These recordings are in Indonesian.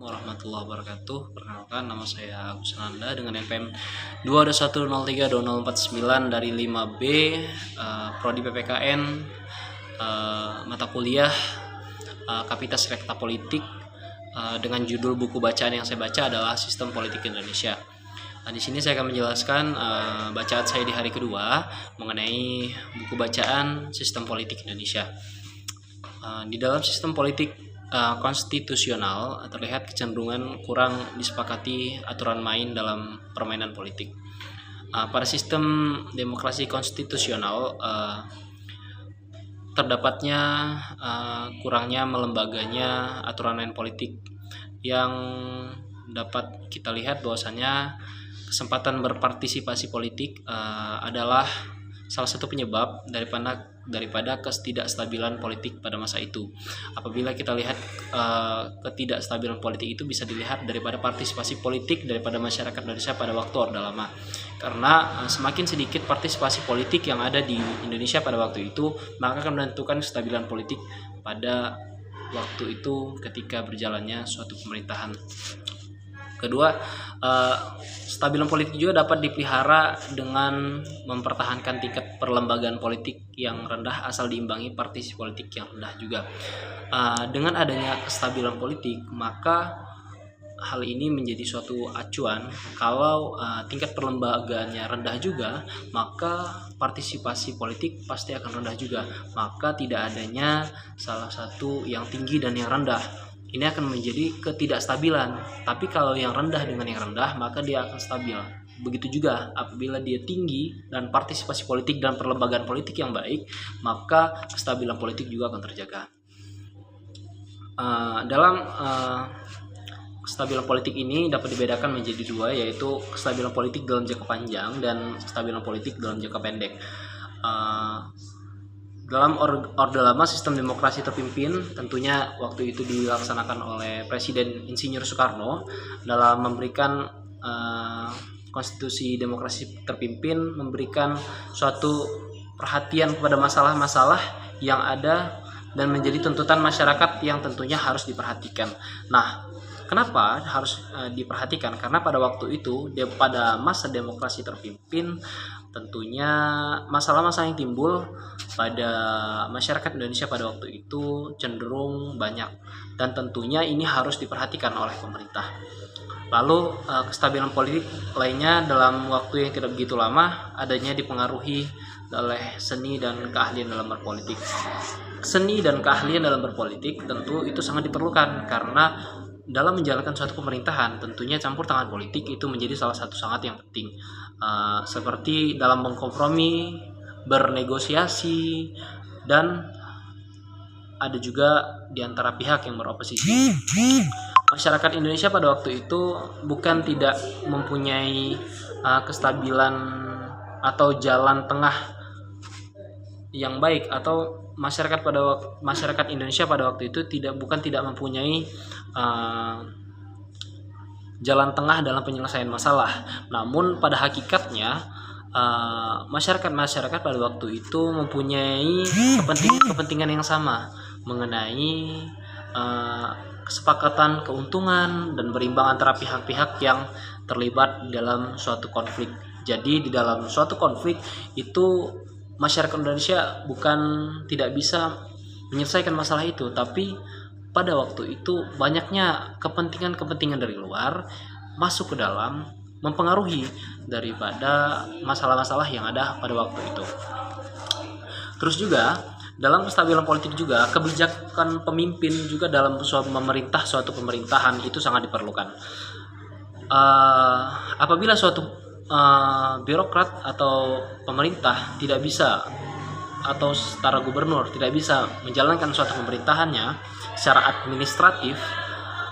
Warahmatullahi wabarakatuh. Perkenalkan, nama saya Agus Nanda dengan NPM 221032049 dari 5B, Prodi PPKN, mata kuliah Kapitas Rekta Politik, dengan judul buku bacaan yang saya baca adalah Sistem Politik Indonesia. Di sini saya akan menjelaskan bacaan saya di hari kedua mengenai buku bacaan Sistem Politik Indonesia. Di dalam sistem politik konstitusional terlihat kecenderungan kurang disepakati aturan main dalam permainan politik. Pada sistem demokrasi konstitusional terdapatnya kurangnya melembaganya aturan main politik yang dapat kita lihat bahwasanya kesempatan berpartisipasi politik adalah salah satu penyebab daripada ketidakstabilan politik pada masa itu. Apabila kita lihat ketidakstabilan politik itu bisa dilihat daripada partisipasi politik daripada masyarakat Indonesia pada waktu Orde Lama. Karena semakin sedikit partisipasi politik yang ada di Indonesia pada waktu itu, maka akan menentukan kestabilan politik pada waktu itu ketika berjalannya suatu pemerintahan. Kedua, stabilan politik juga dapat dipelihara dengan mempertahankan tingkat perlembagaan politik yang rendah asal diimbangi partisipasi politik yang rendah juga. Dengan adanya kestabilan politik, maka hal ini menjadi suatu acuan. Kalau tingkat perlembagaannya rendah juga, maka partisipasi politik pasti akan rendah juga. Maka tidak adanya salah satu yang tinggi dan yang rendah. Ini akan menjadi ketidakstabilan. Tapi kalau yang rendah dengan yang rendah, maka dia akan stabil. Begitu juga apabila dia tinggi dan partisipasi politik dan perlembagaan politik yang baik, maka kestabilan politik juga akan terjaga. Dalam kestabilan politik ini dapat dibedakan menjadi dua, yaitu kestabilan politik dalam jangka panjang dan kestabilan politik dalam jangka pendek. Dalam Orde Lama, sistem demokrasi terpimpin tentunya waktu itu dilaksanakan oleh Presiden Insinyur Soekarno dalam memberikan konstitusi demokrasi terpimpin, memberikan suatu perhatian kepada masalah-masalah yang ada dan menjadi tuntutan masyarakat yang tentunya harus diperhatikan. Nah, kenapa harus diperhatikan? Karena pada waktu itu, pada masa demokrasi terpimpin, tentunya masalah-masalah yang timbul pada masyarakat Indonesia pada waktu itu cenderung banyak, dan tentunya ini harus diperhatikan oleh pemerintah. Lalu kestabilan politik lainnya dalam waktu yang tidak begitu lama adanya dipengaruhi oleh seni dan keahlian dalam berpolitik. Seni dan keahlian dalam berpolitik tentu itu sangat diperlukan, karena dalam menjalankan suatu pemerintahan tentunya campur tangan politik itu menjadi salah satu sangat yang penting, seperti dalam mengkompromi, bernegosiasi, dan ada juga di antara pihak yang beroposisi. Masyarakat Indonesia pada waktu itu bukan tidak mempunyai kestabilan atau jalan tengah yang baik, atau masyarakat Indonesia pada waktu itu bukan tidak mempunyai jalan tengah dalam penyelesaian masalah. Namun pada hakikatnya masyarakat pada waktu itu mempunyai kepentingan yang sama mengenai kesepakatan keuntungan dan berimbang antara pihak-pihak yang terlibat dalam suatu konflik. Jadi di dalam suatu konflik itu masyarakat Indonesia bukan tidak bisa menyelesaikan masalah itu, tapi pada waktu itu banyaknya kepentingan dari luar masuk ke dalam, mempengaruhi daripada masalah-masalah yang ada pada waktu itu. Terus juga dalam kestabilan politik juga kebijakan pemimpin juga dalam suatu pemerintahan itu sangat diperlukan. Apabila suatu birokrat atau pemerintah tidak bisa, atau setara gubernur tidak bisa menjalankan suatu pemerintahannya secara administratif,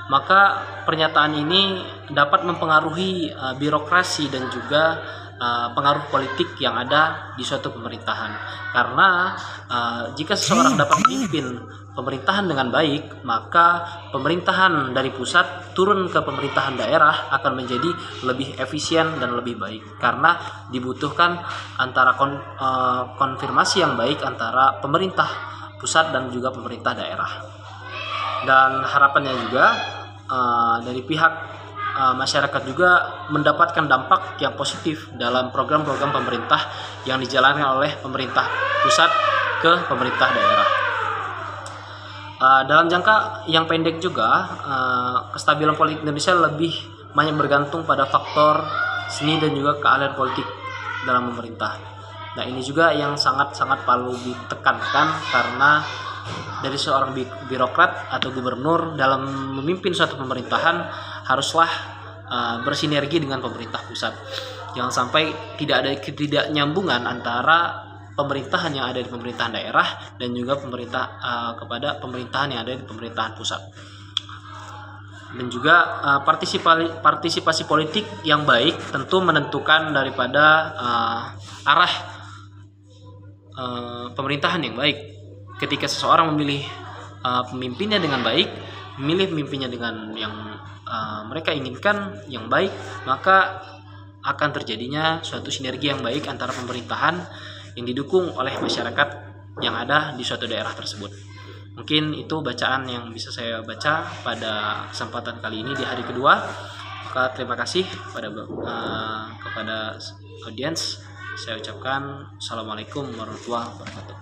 maka pernyataan ini dapat mempengaruhi birokrasi dan juga pengaruh politik yang ada di suatu pemerintahan. Karena jika seseorang dapat memimpin pemerintahan dengan baik, maka pemerintahan dari pusat turun ke pemerintahan daerah akan menjadi lebih efisien dan lebih baik, karena dibutuhkan antara konfirmasi yang baik antara pemerintah pusat dan juga pemerintah daerah. Dan harapannya juga dari pihak masyarakat juga mendapatkan dampak yang positif dalam program-program pemerintah yang dijalankan oleh pemerintah pusat ke pemerintah daerah. Dalam jangka yang pendek juga, kestabilan politik Indonesia lebih banyak bergantung pada faktor seni dan juga keahlian politik dalam pemerintah. Nah, ini juga yang sangat-sangat perlu ditekankan, karena dari seorang birokrat atau gubernur dalam memimpin suatu pemerintahan haruslah bersinergi dengan pemerintah pusat. Jangan sampai tidak ada ketidaknyambungan antara pemerintahan yang ada di pemerintahan daerah dan juga kepada pemerintahan yang ada di pemerintahan pusat. Dan juga partisipasi politik yang baik tentu menentukan daripada arah pemerintahan yang baik. Ketika seseorang memilih pemimpinnya dengan baik, memilih pemimpinnya dengan yang mereka inginkan yang baik, maka akan terjadinya suatu sinergi yang baik antara pemerintahan yang didukung oleh masyarakat yang ada di suatu daerah tersebut. Mungkin itu bacaan yang bisa saya baca pada kesempatan kali ini di hari kedua. Maka terima kasih kepada audiens. Saya ucapkan Assalamualaikum warahmatullahi wabarakatuh.